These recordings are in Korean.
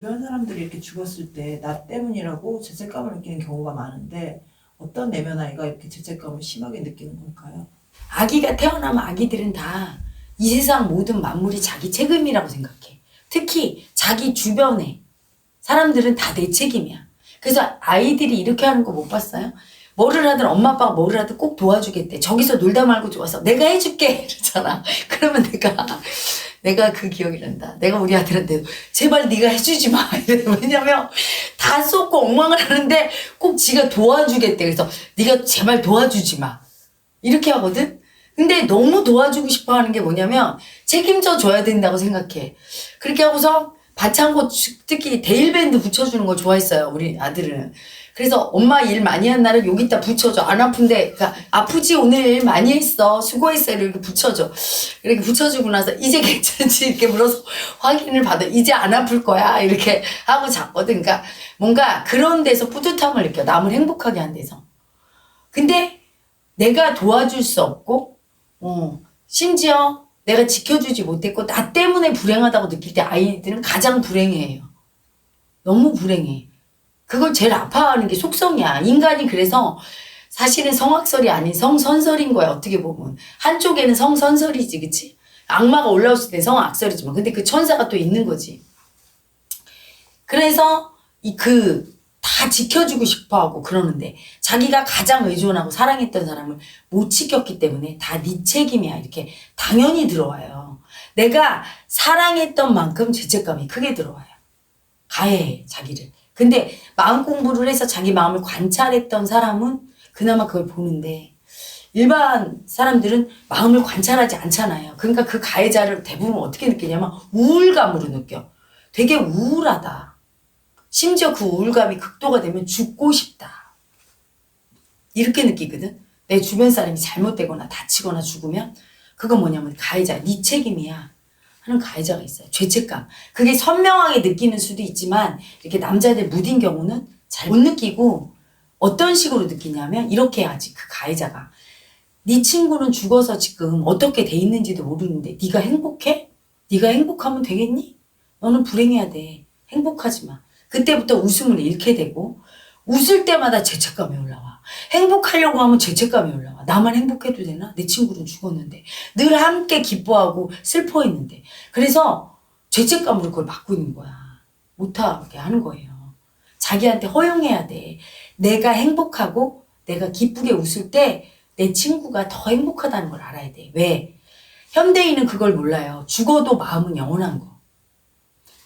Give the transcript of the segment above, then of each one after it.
주변 사람들이 이렇게 죽었을 때 나 때문이라고 죄책감을 느끼는 경우가 많은데 어떤 내면 아이가 이렇게 죄책감을 심하게 느끼는 걸까요? 아기가 태어나면 아기들은 다 이 세상 모든 만물이 자기 책임이라고 생각해. 특히 자기 주변에 사람들은 다 내 책임이야. 그래서 아이들이 이렇게 하는 거 못 봤어요? 뭐를 하든 엄마 아빠가 뭐를 하든 꼭 도와주겠대. 저기서 놀다 말고 좋아서 내가 해줄게 이러잖아. 그러면 내가 그 기억이 난다. 내가 우리 아들한테 제발 네가 해주지 마. 이래. 왜냐면 다 쏟고 엉망을 하는데 꼭 지가 도와주겠대. 그래서 네가 제발 도와주지 마. 이렇게 하거든? 근데 너무 도와주고 싶어 하는 게 뭐냐면 책임져 줘야 된다고 생각해. 그렇게 하고서 반창고 특히 데일밴드 붙여주는 걸 좋아했어요. 우리 아들은. 그래서 엄마 일 많이 한 날은 여기다 붙여줘. 안 아픈데, 그러니까 아프지 오늘 일 많이 했어. 수고했어. 이렇게 붙여줘. 이렇게 붙여주고 나서 이제 괜찮지? 이렇게 물어서 확인을 받아. 이제 안 아플 거야. 이렇게 하고 잤거든. 그러니까 뭔가 그런 데서 뿌듯함을 느껴. 남을 행복하게 한 데서. 근데 내가 도와줄 수 없고, 심지어 내가 지켜주지 못했고, 나 때문에 불행하다고 느낄 때 아이들은 가장 불행해요. 너무 불행해. 그걸 제일 아파하는 게 속성이야. 인간이 그래서 사실은 성악설이 아닌 성선설인 거야, 어떻게 보면. 한쪽에는 성선설이지, 그치? 악마가 올라왔을 때 성악설이지만. 근데 그 천사가 또 있는 거지. 그래서 다 지켜주고 싶어 하고 그러는데 자기가 가장 의존하고 사랑했던 사람을 못 지켰기 때문에 다 네 책임이야. 이렇게 당연히 들어와요. 내가 사랑했던 만큼 죄책감이 크게 들어와요. 가해해, 자기를. 근데 마음 공부를 해서 자기 마음을 관찰했던 사람은 그나마 그걸 보는데 일반 사람들은 마음을 관찰하지 않잖아요. 그러니까 그 가해자를 대부분 어떻게 느끼냐면 우울감으로 느껴. 되게 우울하다. 심지어 그 우울감이 극도가 되면 죽고 싶다. 이렇게 느끼거든. 내 주변 사람이 잘못되거나 다치거나 죽으면 그건 뭐냐면 가해자, 네 책임이야 하는 가해자가 있어요. 죄책감. 그게 선명하게 느끼는 수도 있지만 이렇게 남자들 무딘 경우는 잘 못 느끼고 어떤 식으로 느끼냐면 이렇게 해야지. 그 가해자가 네 친구는 죽어서 지금 어떻게 돼 있는지도 모르는데 네가 행복해? 네가 행복하면 되겠니? 너는 불행해야 돼. 행복하지 마. 그때부터 웃음을 잃게 되고 웃을 때마다 죄책감이 올라와. 행복하려고 하면 죄책감이 올라와. 나만 행복해도 되나? 내 친구는 죽었는데. 늘 함께 기뻐하고 슬퍼했는데. 그래서 죄책감으로 그걸 막고 있는 거야. 못하게 하는 거예요. 자기한테 허용해야 돼. 내가 행복하고 내가 기쁘게 웃을 때 내 친구가 더 행복하다는 걸 알아야 돼. 왜? 현대인은 그걸 몰라요. 죽어도 마음은 영원한 거.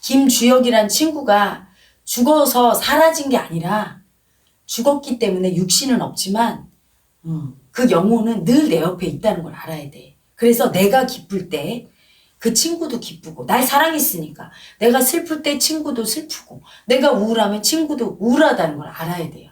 김주혁이란 친구가 죽어서 사라진 게 아니라 죽었기 때문에 육신은 없지만 그 영혼은 늘 내 옆에 있다는 걸 알아야 돼. 그래서 내가 기쁠 때 그 친구도 기쁘고 날 사랑했으니까 내가 슬플 때 친구도 슬프고 내가 우울하면 친구도 우울하다는 걸 알아야 돼요.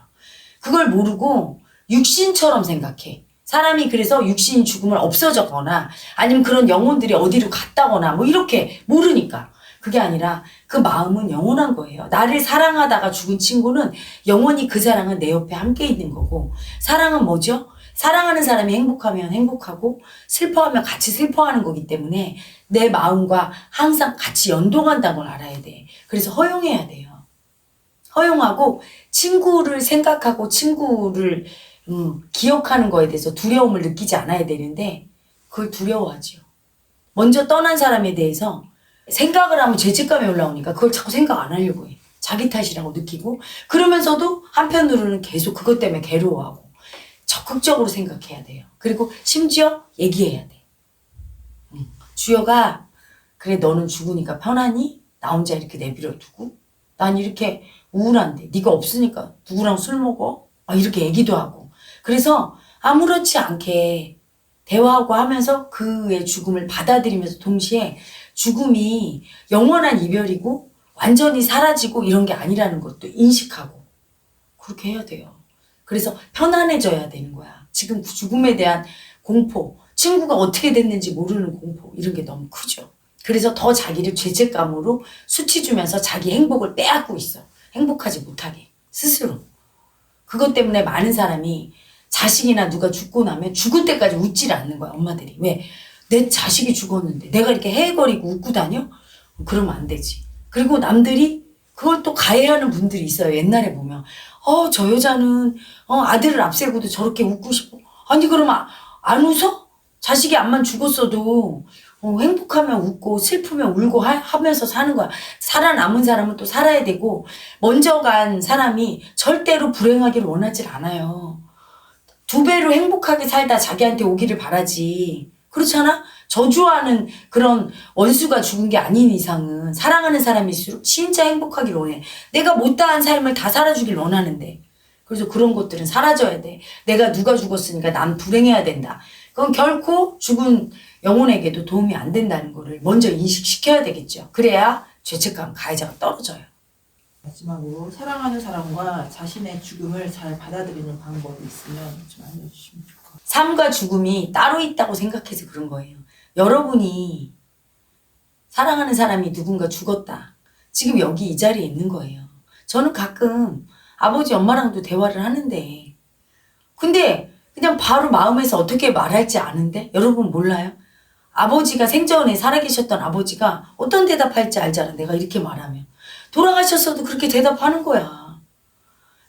그걸 모르고 육신처럼 생각해. 사람이 그래서 육신이 죽으면 없어졌거나 아니면 그런 영혼들이 어디로 갔다거나 뭐 이렇게 모르니까. 그게 아니라 그 마음은 영원한 거예요. 나를 사랑하다가 죽은 친구는 영원히 그 사랑은 내 옆에 함께 있는 거고 사랑은 뭐죠? 사랑하는 사람이 행복하면 행복하고 슬퍼하면 같이 슬퍼하는 거기 때문에 내 마음과 항상 같이 연동한다는 걸 알아야 돼. 그래서 허용해야 돼요. 허용하고 친구를 생각하고 친구를 기억하는 거에 대해서 두려움을 느끼지 않아야 되는데 그걸 두려워하죠. 먼저 떠난 사람에 대해서 생각을 하면 죄책감이 올라오니까 그걸 자꾸 생각 안 하려고 해. 자기 탓이라고 느끼고 그러면서도 한편으로는 계속 그것 때문에 괴로워하고 적극적으로 생각해야 돼요. 그리고 심지어 얘기해야 돼. 주여가 그래 너는 죽으니까 편하니? 나 혼자 이렇게 내버려 두고 난 이렇게 우울한데 네가 없으니까 누구랑 술 먹어? 이렇게 얘기도 하고 그래서 아무렇지 않게 대화하고 하면서 그의 죽음을 받아들이면서 동시에 죽음이 영원한 이별이고 완전히 사라지고 이런 게 아니라는 것도 인식하고 그렇게 해야 돼요. 그래서 편안해져야 되는 거야. 지금 죽음에 대한 공포, 친구가 어떻게 됐는지 모르는 공포 이런 게 너무 크죠. 그래서 더 자기를 죄책감으로 수치 주면서 자기 행복을 빼앗고 있어. 행복하지 못하게 스스로. 그것 때문에 많은 사람이 자식이나 누가 죽고 나면 죽을 때까지 웃질 않는 거야, 엄마들이. 왜? 내 자식이 죽었는데 내가 이렇게 헤헤거리고 웃고 다녀? 그러면 안 되지. 그리고 남들이 그걸 또 가해하는 분들이 있어요. 옛날에 보면 저 여자는 아들을 앞세우고도 저렇게 웃고 싶어. 아니 그러면 안 웃어? 자식이 암만 죽었어도 행복하면 웃고 슬프면 울고 하면서 사는 거야. 살아남은 사람은 또 살아야 되고 먼저 간 사람이 절대로 불행하기를 원하질 않아요. 2배로 행복하게 살다 자기한테 오기를 바라지. 그렇잖아? 저주하는 그런 원수가 죽은 게 아닌 이상은 사랑하는 사람일수록 진짜 행복하길 원해. 내가 못다한 삶을 다 살아주길 원하는데. 그래서 그런 것들은 사라져야 돼. 내가 누가 죽었으니까 난 불행해야 된다. 그건 결코 죽은 영혼에게도 도움이 안 된다는 거를 먼저 인식시켜야 되겠죠. 그래야 죄책감, 가해자가 떨어져요. 마지막으로 사랑하는 사람과 자신의 죽음을 잘 받아들이는 방법이 있으면 좀 알려주시면 좋을 것 같아요. 삶과 죽음이 따로 있다고 생각해서 그런 거예요. 여러분이 사랑하는 사람이 누군가 죽었다. 지금 여기 이 자리에 있는 거예요. 저는 가끔 아버지 엄마랑도 대화를 하는데 근데 그냥 바로 마음에서 어떻게 말할지 아는데 여러분 몰라요? 아버지가 생전에 살아계셨던 아버지가 어떤 대답할지 알잖아. 내가 이렇게 말하면. 돌아가셨어도 그렇게 대답하는 거야.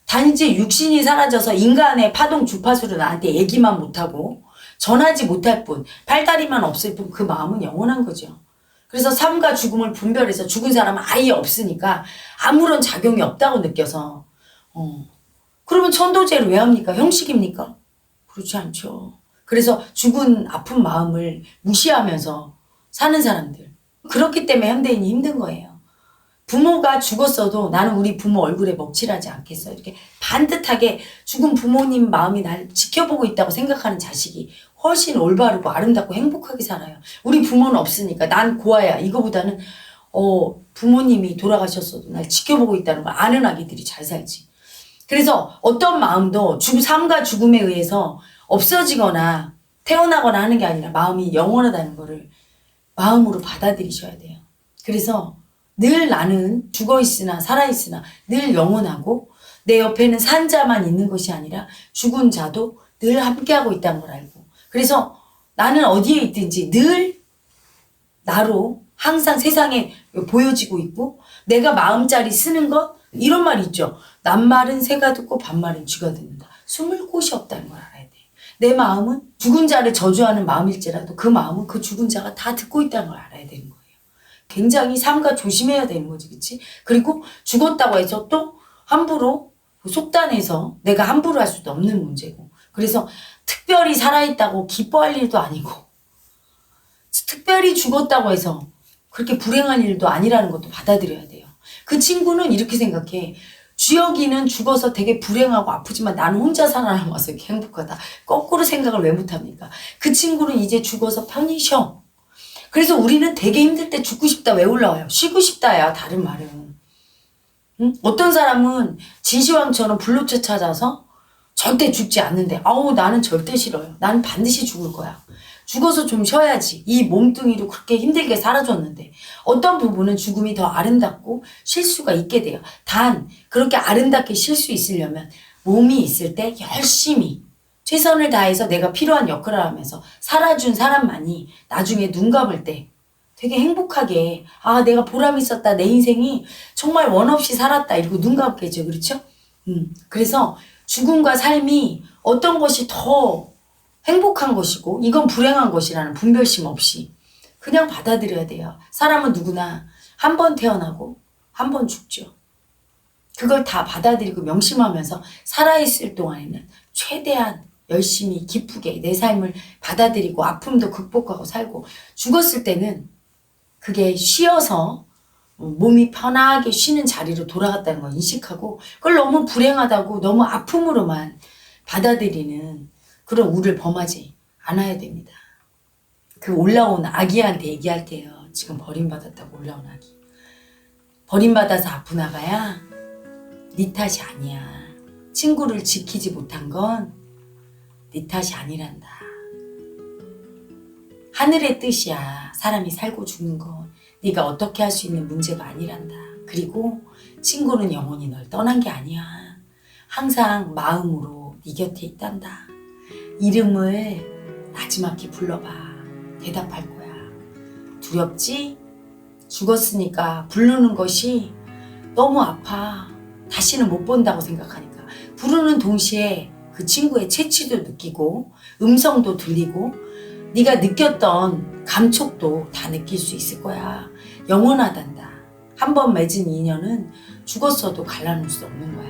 단지 육신이 사라져서 인간의 파동 주파수로 나한테 얘기만 못하고 전하지 못할 뿐, 팔다리만 없을 뿐 그 마음은 영원한 거죠. 그래서 삶과 죽음을 분별해서 죽은 사람은 아예 없으니까 아무런 작용이 없다고 느껴서 그러면 천도제를 왜 합니까? 형식입니까? 그렇지 않죠. 그래서 죽은 아픈 마음을 무시하면서 사는 사람들. 그렇기 때문에 현대인이 힘든 거예요. 부모가 죽었어도 나는 우리 부모 얼굴에 먹칠하지 않겠어. 이렇게 반듯하게 죽은 부모님 마음이 날 지켜보고 있다고 생각하는 자식이 훨씬 올바르고 아름답고 행복하게 살아요. 우리 부모는 없으니까 난 고아야. 이거보다는 부모님이 돌아가셨어도 날 지켜보고 있다는 걸 아는 아기들이 잘 살지. 그래서 어떤 마음도 삶과 죽음에 의해서 없어지거나 태어나거나 하는 게 아니라 마음이 영원하다는 거를 마음으로 받아들이셔야 돼요. 그래서 늘 나는 죽어있으나 살아있으나 늘 영원하고 내 옆에는 산 자만 있는 것이 아니라 죽은 자도 늘 함께하고 있다는 걸 알고 그래서 나는 어디에 있든지 늘 나로 항상 세상에 보여지고 있고 내가 마음자리 쓰는 것 이런 말이 있죠. 낱말은 새가 듣고 반말은 쥐가 듣는다. 숨을 곳이 없다는 걸 알아야 돼. 내 마음은 죽은 자를 저주하는 마음일지라도 그 마음은 그 죽은 자가 다 듣고 있다는 걸 알아야 되는 거예요. 굉장히 삼가 조심해야 되는 거지, 그치? 그리고 죽었다고 해서 또 함부로 속단해서 내가 함부로 할 수도 없는 문제고. 그래서 특별히 살아있다고 기뻐할 일도 아니고, 특별히 죽었다고 해서 그렇게 불행한 일도 아니라는 것도 받아들여야 돼요. 그 친구는 이렇게 생각해. 주혁이는 죽어서 되게 불행하고 아프지만 나는 혼자 살아남아서 이렇게 행복하다. 거꾸로 생각을 왜 못합니까? 그 친구는 이제 죽어서 편히 쉬어. 그래서 우리는 되게 힘들 때 죽고 싶다 왜 올라와요? 쉬고 싶다야 다른 말은. 응? 어떤 사람은 진시황처럼 불로초 찾아서 절대 죽지 않는데 나는 절대 싫어요. 나는 반드시 죽을 거야. 죽어서 좀 쉬어야지. 이 몸뚱이로 그렇게 힘들게 살아줬는데 어떤 부분은 죽음이 더 아름답고 쉴 수가 있게 돼요. 단 그렇게 아름답게 쉴 수 있으려면 몸이 있을 때 열심히 최선을 다해서 내가 필요한 역할을 하면서 살아준 사람만이 나중에 눈 감을 때 되게 행복하게 내가 보람 있었다. 내 인생이 정말 원 없이 살았다. 이러고 눈 감겠죠. 그렇죠? 그래서 죽음과 삶이 어떤 것이 더 행복한 것이고 이건 불행한 것이라는 분별심 없이 그냥 받아들여야 돼요. 사람은 누구나 한 번 태어나고 한 번 죽죠. 그걸 다 받아들이고 명심하면서 살아있을 동안에는 최대한 열심히 기쁘게 내 삶을 받아들이고 아픔도 극복하고 살고 죽었을 때는 그게 쉬어서 몸이 편하게 쉬는 자리로 돌아갔다는 걸 인식하고 그걸 너무 불행하다고 너무 아픔으로만 받아들이는 그런 우를 범하지 않아야 됩니다. 그 올라온 아기한테 얘기할 때요. 지금 버림받았다고 올라온 아기. 버림받아서 아픈 아가야. 네 탓이 아니야. 친구를 지키지 못한 건 네 탓이 아니란다. 하늘의 뜻이야. 사람이 살고 죽는 건 네가 어떻게 할 수 있는 문제가 아니란다. 그리고 친구는 영원히 널 떠난 게 아니야. 항상 마음으로 네 곁에 있단다. 이름을 나지막히 불러봐. 대답할 거야. 두렵지? 죽었으니까 부르는 것이 너무 아파. 다시는 못 본다고 생각하니까. 부르는 동시에 그 친구의 채취도 느끼고 음성도 들리고 네가 느꼈던 감촉도 다 느낄 수 있을 거야. 영원하단다. 한 번 맺은 인연은 죽었어도 갈라놓을 수 없는 거야.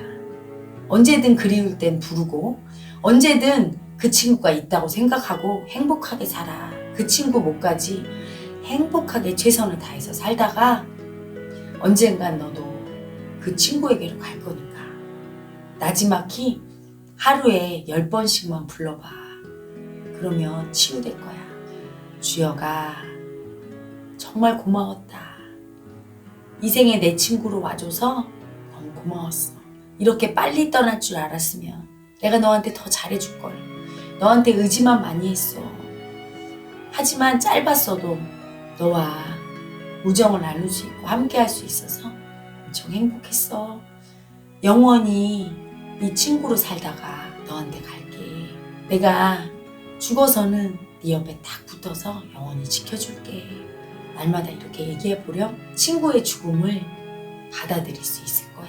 언제든 그리울 땐 부르고 언제든 그 친구가 있다고 생각하고 행복하게 살아. 그 친구 못까지 행복하게 최선을 다해서 살다가 언젠간 너도 그 친구에게로 갈 거니까. 나지막히 하루에 10번씩만 불러봐. 그러면 치유될 거야. 주여가 정말 고마웠다. 이 생에 내 친구로 와줘서 너무 고마웠어. 이렇게 빨리 떠날 줄 알았으면 내가 너한테 더 잘해줄걸. 너한테 의지만 많이 했어. 하지만 짧았어도 너와 우정을 나눌 수 있고 함께 할 수 있어서 엄청 행복했어. 영원히 네 친구로 살다가 너한테 갈게. 내가 죽어서는 네 옆에 딱 붙어서 영원히 지켜줄게. 날마다 이렇게 얘기해보렴 친구의 죽음을 받아들일 수 있을 거야.